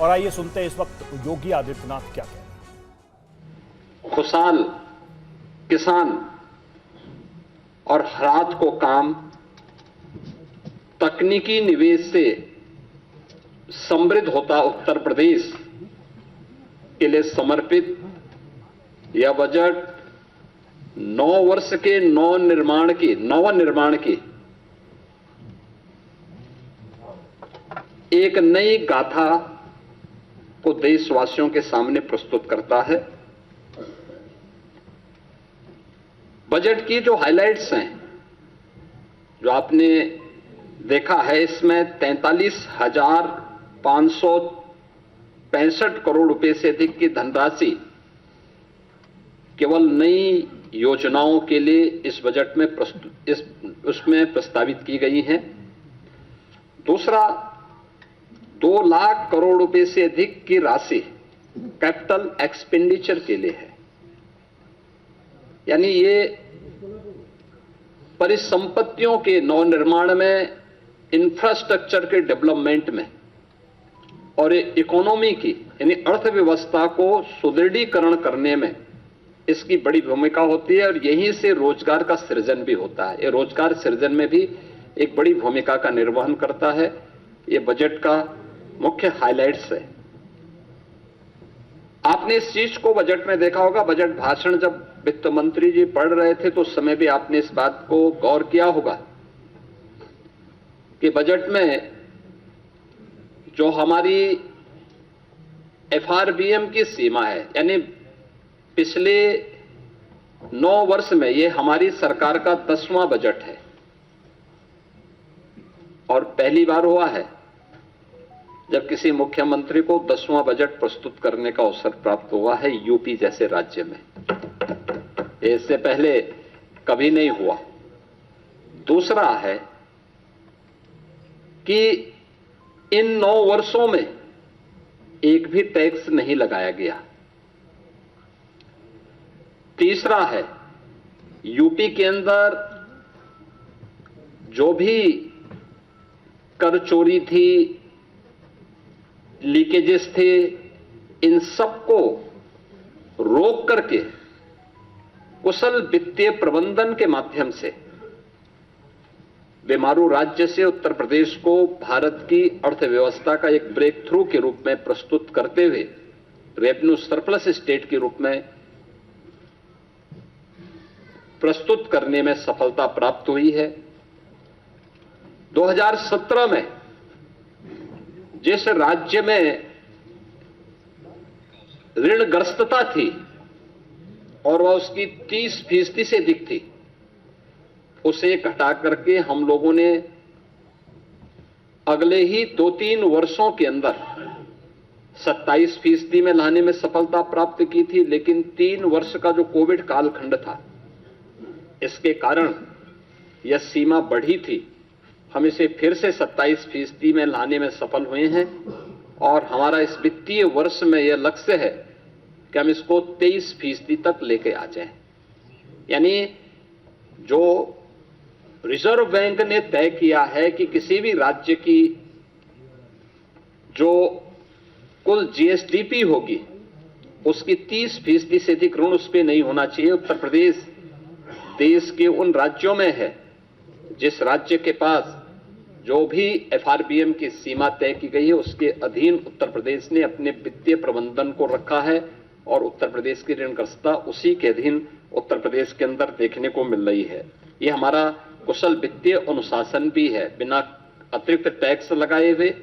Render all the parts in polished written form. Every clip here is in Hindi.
और आइए सुनते हैं इस वक्त योगी आदित्यनाथ क्या कह रहे हैं। खुशहाल किसान और रात को काम, तकनीकी निवेश से समृद्ध होता उत्तर प्रदेश के लिए समर्पित यह बजट 9 वर्ष के नवनिर्माण की एक नई गाथा को देशवासियों के सामने प्रस्तुत करता है। बजट की जो हाइलाइट्स हैं, जो आपने देखा है, इसमें 43,565 करोड़ रुपए से अधिक की धनराशि केवल नई योजनाओं के लिए इस बजट में उसमें प्रस्तावित की गई हैं। दूसरा, 2 लाख करोड़ रुपए से अधिक की राशि कैपिटल एक्सपेंडिचर के लिए है। यानी ये परिसंपत्तियों के नवनिर्माण में, इंफ्रास्ट्रक्चर के डेवलपमेंट में और इकोनॉमी की यानी अर्थव्यवस्था को सुदृढ़ीकरण करने में इसकी बड़ी भूमिका होती है और यहीं से रोजगार का सृजन भी होता है। ये रोजगार सृजन में भी एक बड़ी भूमिका का निर्वहन करता है। ये बजट का मुख्य हाइलाइट्स है। आपने इस चीज को बजट में देखा होगा। बजट भाषण जब वित्त मंत्री जी पढ़ रहे थे तो उस समय भी आपने इस बात को गौर किया होगा कि बजट में जो हमारी एफआरबीएम की सीमा है, यानी पिछले 9 वर्ष में ये हमारी सरकार का 10वां बजट है और पहली बार हुआ है जब किसी मुख्यमंत्री को 10वां बजट प्रस्तुत करने का अवसर प्राप्त हुआ है यूपी जैसे राज्य में। इससे पहले कभी नहीं हुआ। दूसरा है कि इन 9 वर्षों में एक भी टैक्स नहीं लगाया गया। तीसरा है, यूपी के अंदर जो भी कर चोरी थी, लीकेजेस थे, इन सबको रोक करके कुशल वित्तीय प्रबंधन के माध्यम से बेमारू राज्य से उत्तर प्रदेश को भारत की अर्थव्यवस्था का एक ब्रेक थ्रू के रूप में प्रस्तुत करते हुए रेवेन्यू सरप्लस स्टेट के रूप में प्रस्तुत करने में सफलता प्राप्त हुई है। 2017 में जिस राज्य में ऋणग्रस्तता थी और वह उसकी 30% से अधिक थी, उसे घटा करके हम लोगों ने अगले ही 2-3 वर्षों के अंदर 27% में लाने में सफलता प्राप्त की थी। लेकिन 3 वर्ष का जो कोविड कालखंड था, इसके कारण यह सीमा बढ़ी थी। हम इसे फिर से 27% में लाने में सफल हुए हैं और हमारा इस वित्तीय वर्ष में यह लक्ष्य है कि हम इसको 23% तक लेके आ जाएं। यानी जो रिजर्व बैंक ने तय किया है कि किसी भी राज्य की जो कुल जीएसडीपी होगी उसकी 30% से अधिक ऋण उस पर नहीं होना चाहिए। उत्तर प्रदेश देश के उन राज्यों में है जिस राज्य के पास जो भी एफआरबीएम की सीमा तय की गई है उसके अधीन उत्तर प्रदेश ने अपने वित्तीय प्रबंधन को रखा है और उत्तर प्रदेश की ऋणग्रस्तता उसी के अधीन उत्तर प्रदेश के अंदर देखने को मिल रही है। यह हमारा कुशल वित्तीय अनुशासन भी है। बिना अतिरिक्त टैक्स लगाए हुए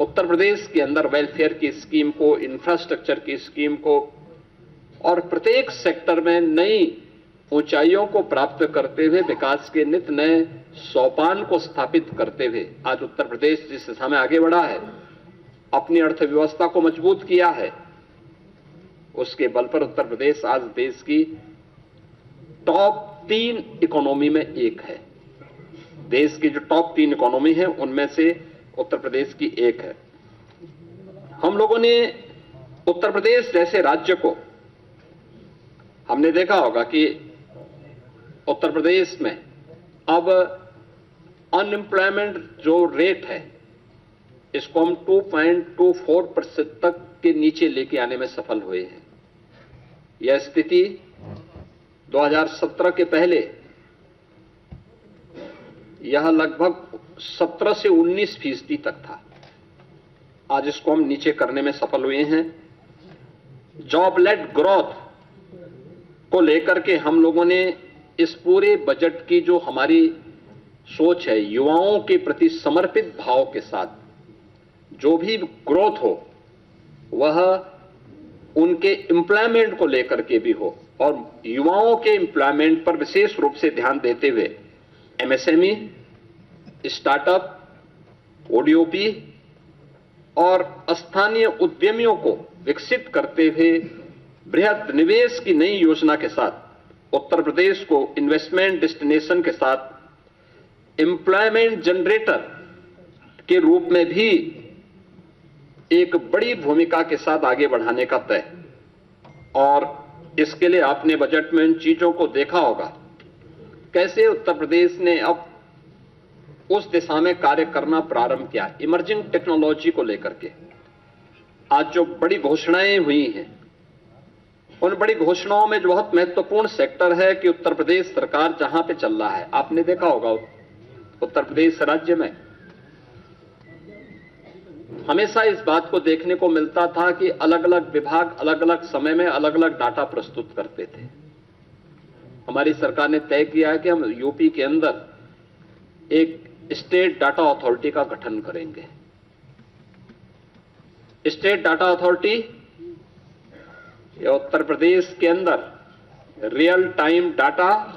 उत्तर प्रदेश के अंदर वेलफेयर की स्कीम को, इंफ्रास्ट्रक्चर की स्कीम को और प्रत्येक सेक्टर में नई ऊंचाइयों को प्राप्त करते हुए विकास के नित नए सोपान को स्थापित करते हुए आज उत्तर प्रदेश जिस दिशा में आगे बढ़ा है, अपनी अर्थव्यवस्था को मजबूत किया है, उसके बल पर उत्तर प्रदेश आज देश की टॉप 3 इकोनॉमी में एक है। देश की जो टॉप 3 इकोनॉमी है उनमें से उत्तर प्रदेश की एक है। हम लोगों ने उत्तर प्रदेश जैसे राज्य को, हमने देखा होगा कि उत्तर प्रदेश में अब अनएम्प्लॉयमेंट जो रेट है इसको हम 2.24% तक के नीचे लेके आने में सफल हुए हैं। यह स्थिति 2017 के पहले यह लगभग 17 से 19% तक था। आज इसको हम नीचे करने में सफल हुए हैं। जॉब लेड ग्रोथ को लेकर के हम लोगों ने इस पूरे बजट की जो हमारी सोच है, युवाओं के प्रति समर्पित भाव के साथ जो भी ग्रोथ हो वह उनके एम्प्लॉयमेंट को लेकर के भी हो और युवाओं के एम्प्लॉयमेंट पर विशेष रूप से ध्यान देते हुए एमएसएमई, स्टार्टअप, ओडीओपी और स्थानीय उद्यमियों को विकसित करते हुए बृहद निवेश की नई योजना के साथ उत्तर प्रदेश को इन्वेस्टमेंट डेस्टिनेशन के साथ एम्प्लॉयमेंट जनरेटर के रूप में भी एक बड़ी भूमिका के साथ आगे बढ़ाने का तय। और इसके लिए आपने बजट में इन चीजों को देखा होगा, कैसे उत्तर प्रदेश ने अब उस दिशा में कार्य करना प्रारंभ किया। इमर्जिंग टेक्नोलॉजी को लेकर के आज जो बड़ी घोषणाएं हुई हैं, उन बड़ी घोषणाओं में जो बहुत महत्वपूर्ण सेक्टर है कि उत्तर प्रदेश सरकार जहां पे चल रहा है, आपने देखा होगा उत्तर प्रदेश राज्य में हमेशा इस बात को देखने को मिलता था कि अलग अलग विभाग अलग अलग समय में अलग अलग डाटा प्रस्तुत करते थे। हमारी सरकार ने तय किया है कि हम यूपी के अंदर एक स्टेट डाटा अथॉरिटी का गठन करेंगे। State data authority Uttar Pradesh के अंदर रियल टाइम डाटा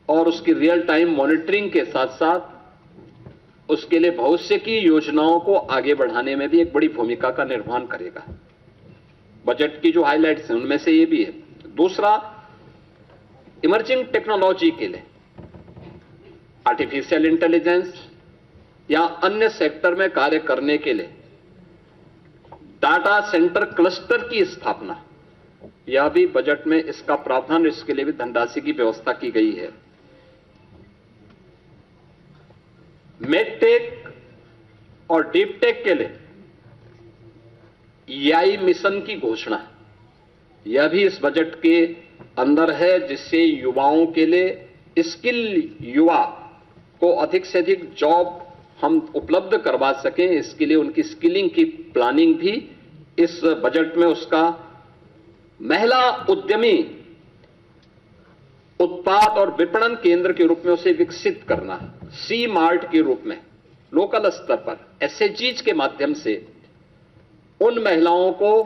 और उसकी रियल टाइम मॉनिटरिंग के साथ साथ उसके लिए भविष्य की योजनाओं को आगे बढ़ाने में भी एक बड़ी भूमिका का निर्वहन करेगा। बजट की जो हाइलाइट्स हैं उनमें से ये भी है। दूसरा, इमर्जिंग टेक्नोलॉजी के लिए आर्टिफिशियल इंटेलिजेंस या अन्य सेक्टर में कार्य करने के लिए डाटा सेंटर क्लस्टर की स्थापना, यह भी बजट में इसका प्रावधान, इसके लिए भी धनराशि की व्यवस्था की गई है। मेडटेक और डीपटेक के लिए EI मिशन की घोषणा, यह भी इस बजट के अंदर है, जिससे युवाओं के लिए स्किल युवा को अधिक से अधिक जॉब हम उपलब्ध करवा सकें। इसके लिए उनकी स्किलिंग की प्लानिंग भी इस बजट में, उसका महिला उद्यमी उत्पाद और विपणन केंद्र के रूप में उसे विकसित करना, सी मार्ट के रूप में लोकल स्तर पर SHGs के माध्यम से उन महिलाओं को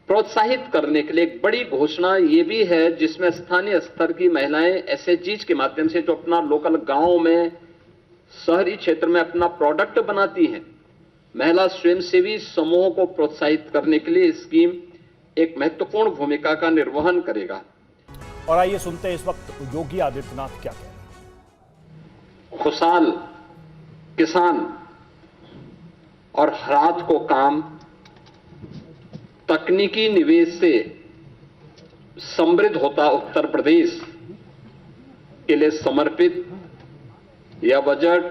प्रोत्साहित करने के लिए एक बड़ी घोषणा ये भी है, जिसमें स्थानीय स्तर की महिलाएं SHGs के माध्यम से जो अपना लोकल गांव में, शहरी क्षेत्र में अपना प्रोडक्ट बनाती हैं, महिला स्वयंसेवी समूहों को प्रोत्साहित करने के लिए स्कीम एक महत्वपूर्ण भूमिका का निर्वहन करेगा। और आइए सुनते हैं इस वक्त योगी आदित्यनाथ क्या कह रहे हैं। खुशहाल किसान और रात को काम, तकनीकी निवेश से समृद्ध होता उत्तर प्रदेश के लिए समर्पित यह बजट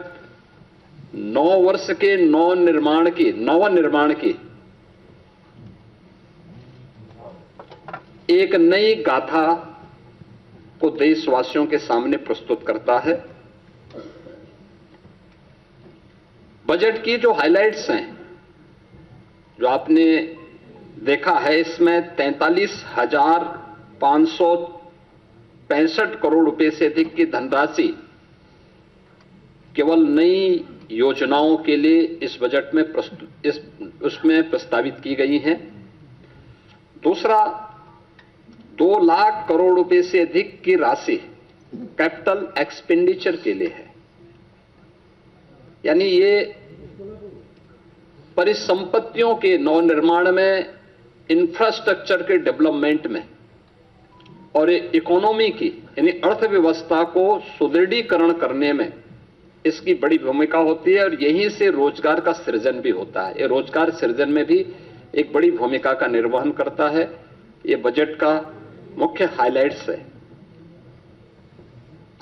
9 वर्ष के नवनिर्माण की एक नई गाथा को देशवासियों के सामने प्रस्तुत करता है। बजट की जो हाइलाइट्स हैं, जो आपने देखा है, इसमें 43,565 करोड़ रुपए से अधिक की धनराशि केवल नई योजनाओं के लिए इस बजट में उसमें प्रस्तावित की गई हैं। दूसरा, 2 लाख करोड़ रुपए से अधिक की राशि कैपिटल एक्सपेंडिचर के लिए है। यानी ये परिसंपत्तियों के नवनिर्माण में, इंफ्रास्ट्रक्चर के डेवलपमेंट में और इकोनॉमी की यानी अर्थव्यवस्था को सुदृढ़ीकरण करने में इसकी बड़ी भूमिका होती है और यहीं से रोजगार का सृजन भी होता है। ये रोजगार सृजन में भी एक बड़ी भूमिका का निर्वहन करता है। ये बजट का मुख्य हाइलाइट्स है।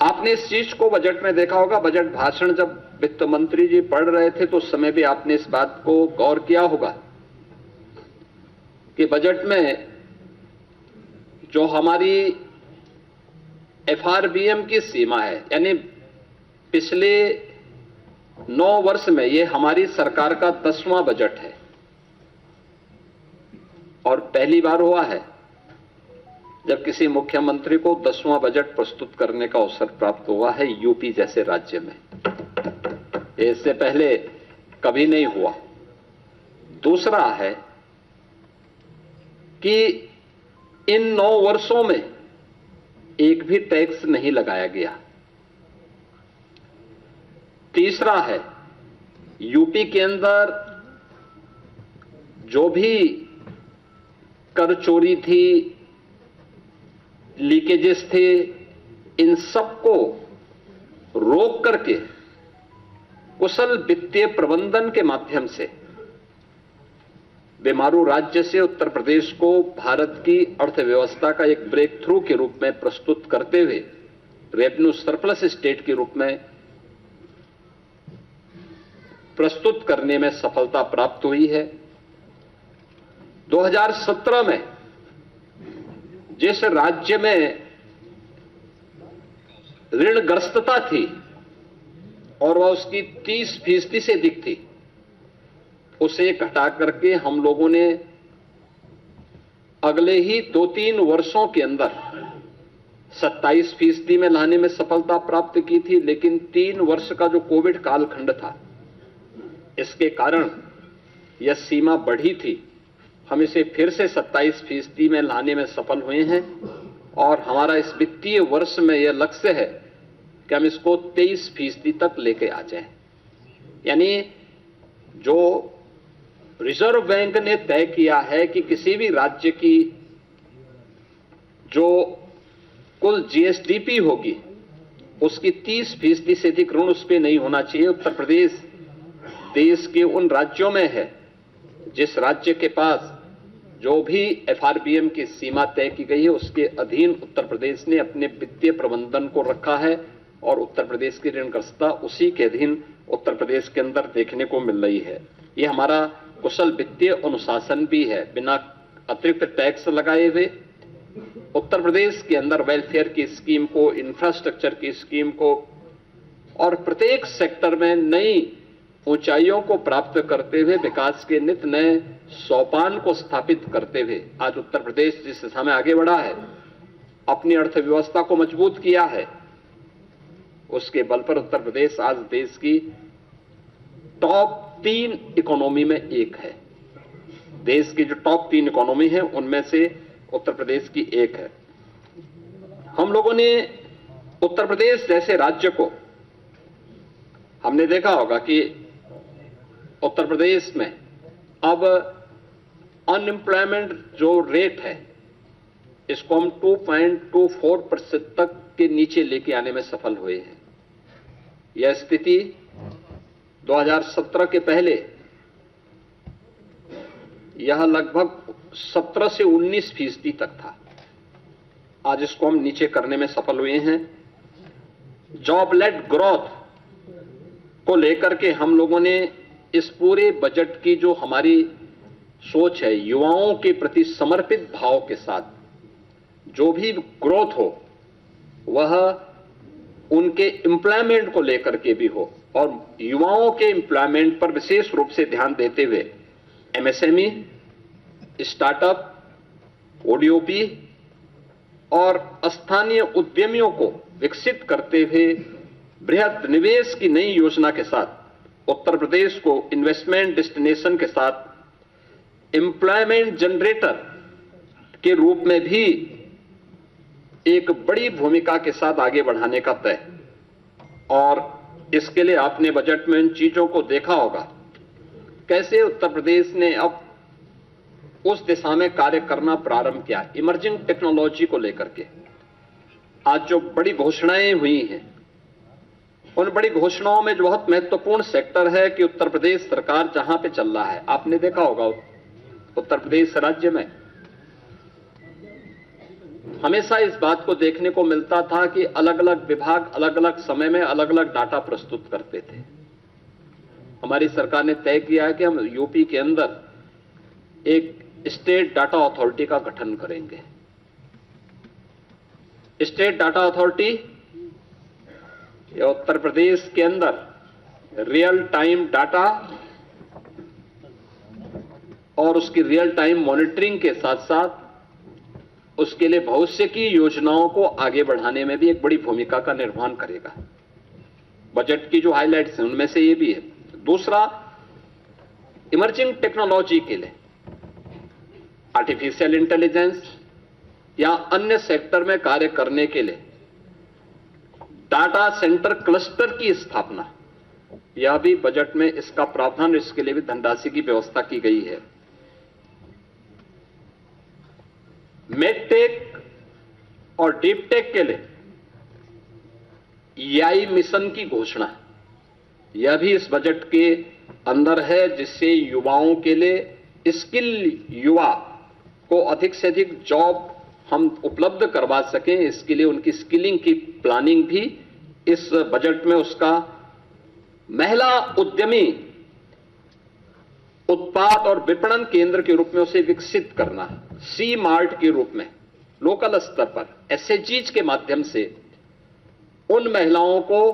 आपने इस चीज को बजट में देखा होगा, बजट भाषण जब वित्त मंत्री जी पढ़ रहे थे तो उस समय भी आपने इस बात को गौर किया होगा कि बजट में जो हमारी एफआरबीएम की सीमा है, यानी पिछले 9 वर्ष में ये हमारी सरकार का 10वां बजट है और पहली बार हुआ है जब किसी मुख्यमंत्री को 10वां बजट प्रस्तुत करने का अवसर प्राप्त हुआ है यूपी जैसे राज्य में। इससे पहले कभी नहीं हुआ। दूसरा है कि इन 9 वर्षों में एक भी टैक्स नहीं लगाया गया। तीसरा है, यूपी के अंदर जो भी कर चोरी थी, लीकेजेस थे, इन सबको रोक करके कुशल वित्तीय प्रबंधन के माध्यम से बेमारू राज्य से उत्तर प्रदेश को भारत की अर्थव्यवस्था का एक ब्रेक थ्रू के रूप में प्रस्तुत करते हुए रेवेन्यू सरप्लस स्टेट के रूप में प्रस्तुत करने में सफलता प्राप्त हुई है। 2017 में जिस राज्य में ऋणग्रस्तता थी और वह उसकी 30% से अधिक थी, उसे घटा करके हम लोगों ने अगले ही 2-3 वर्षों के अंदर 27% में लाने में सफलता प्राप्त की थी। लेकिन 3 वर्ष का जो कोविड कालखंड था, इसके कारण यह सीमा बढ़ी थी। हम इसे फिर से 27% में लाने में सफल हुए हैं और हमारा इस वित्तीय वर्ष में यह लक्ष्य है कि हम इसको 23% तक लेके आ जाएं। यानी जो रिजर्व बैंक ने तय किया है कि किसी भी राज्य की जो कुल जीएसडीपी होगी उसकी 30% से अधिक ऋण उस पर नहीं होना चाहिए। उत्तर प्रदेश देश के उन राज्यों में है जिस राज्य के पास जो भी एफआरबीएम की सीमा तय की गई है उसके अधीन उत्तर प्रदेश ने अपने वित्तीय प्रबंधन को रखा है और उत्तर प्रदेश की ऋणग्रस्तता उसी के अधीन उत्तर प्रदेश के अंदर देखने को मिल रही है। यह हमारा कुशल वित्तीय अनुशासन भी है। बिना अतिरिक्त टैक्स लगाए हुए उत्तर प्रदेश के अंदर वेलफेयर की स्कीम को, इंफ्रास्ट्रक्चर की स्कीम को और प्रत्येक सेक्टर में नई ऊंचाइयों को प्राप्त करते हुए विकास के नित नए सोपान को स्थापित करते हुए आज उत्तर प्रदेश जिस दिशा में आगे बढ़ा है, अपनी अर्थव्यवस्था को मजबूत किया है, उसके बल पर उत्तर प्रदेश आज देश की टॉप 3 इकोनॉमी में एक है। देश की जो टॉप 3 इकोनॉमी है उनमें से उत्तर प्रदेश की एक है। हम लोगों ने उत्तर प्रदेश जैसे राज्य को, हमने देखा होगा कि उत्तर प्रदेश में अब अनएम्प्लॉयमेंट जो रेट है इसको हम 2.24% तक के नीचे लेके आने में सफल हुए हैं। यह स्थिति 2017 के पहले यह लगभग 17 से 19% तक था। आज इसको हम नीचे करने में सफल हुए हैं। जॉब लेड ग्रोथ को लेकर के हम लोगों ने इस पूरे बजट की जो हमारी सोच है, युवाओं के प्रति समर्पित भाव के साथ जो भी ग्रोथ हो वह उनके एम्प्लॉयमेंट को लेकर के भी हो और युवाओं के एम्प्लॉयमेंट पर विशेष रूप से ध्यान देते हुए एमएसएमई, स्टार्टअप, ओडीओपी और स्थानीय उद्यमियों को विकसित करते हुए बृहद निवेश की नई योजना के साथ उत्तर प्रदेश को इन्वेस्टमेंट डेस्टिनेशन के साथ एम्प्लॉयमेंट जनरेटर के रूप में भी एक बड़ी भूमिका के साथ आगे बढ़ाने का तय। और इसके लिए आपने बजट में इन चीजों को देखा होगा, कैसे उत्तर प्रदेश ने अब उस दिशा में कार्य करना प्रारंभ किया। इमर्जिंग टेक्नोलॉजी को लेकर के आज जो बड़ी घोषणाएं हुई हैं, उन बड़ी घोषणाओं में जो बहुत महत्वपूर्ण सेक्टर है कि उत्तर प्रदेश सरकार जहां पे चल रहा है, आपने देखा होगा उत्तर प्रदेश राज्य में हमेशा इस बात को देखने को मिलता था कि अलग अलग विभाग अलग अलग समय में अलग अलग डाटा प्रस्तुत करते थे। हमारी सरकार ने तय किया है कि हम यूपी के अंदर एक स्टेट डाटा अथॉरिटी का गठन करेंगे। State data authority Uttar Pradesh के अंदर रियल टाइम डाटा और उसकी रियल टाइम मॉनिटरिंग के साथ साथ उसके लिए भविष्य की योजनाओं को आगे बढ़ाने में भी एक बड़ी भूमिका का निर्वहन करेगा। बजट की जो हाइलाइट्स हैं उनमें से ये भी है। दूसरा, इमर्जिंग टेक्नोलॉजी के लिए आर्टिफिशियल इंटेलिजेंस या अन्य सेक्टर में कार्य करने के लिए डाटा सेंटर क्लस्टर की स्थापना, यह भी बजट में इसका प्रावधान, इसके लिए भी धनराशि की व्यवस्था की गई है। मेडटेक और डीपटेक के लिए EI मिशन की घोषणा, यह भी इस बजट के अंदर है, जिससे युवाओं के लिए स्किल युवा को अधिक से अधिक जॉब हम उपलब्ध करवा सकें। इसके लिए उनकी स्किलिंग की प्लानिंग भी इस बजट में, उसका महिला उद्यमी उत्पाद और विपणन केंद्र के रूप में उसे विकसित करना, सी मार्ट के रूप में लोकल स्तर पर SHGs के माध्यम से उन महिलाओं को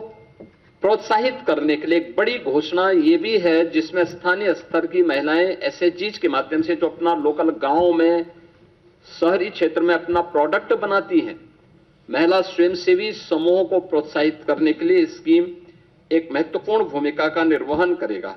प्रोत्साहित करने के लिए एक बड़ी घोषणा ये भी है, जिसमें स्थानीय स्तर की महिलाएं SHGs के माध्यम से जो अपना लोकल गांव में, शहरी क्षेत्र में अपना प्रोडक्ट बनाती हैं, महिला स्वयंसेवी समूहों को प्रोत्साहित करने के लिए स्कीम एक महत्वपूर्ण भूमिका का निर्वहन करेगा।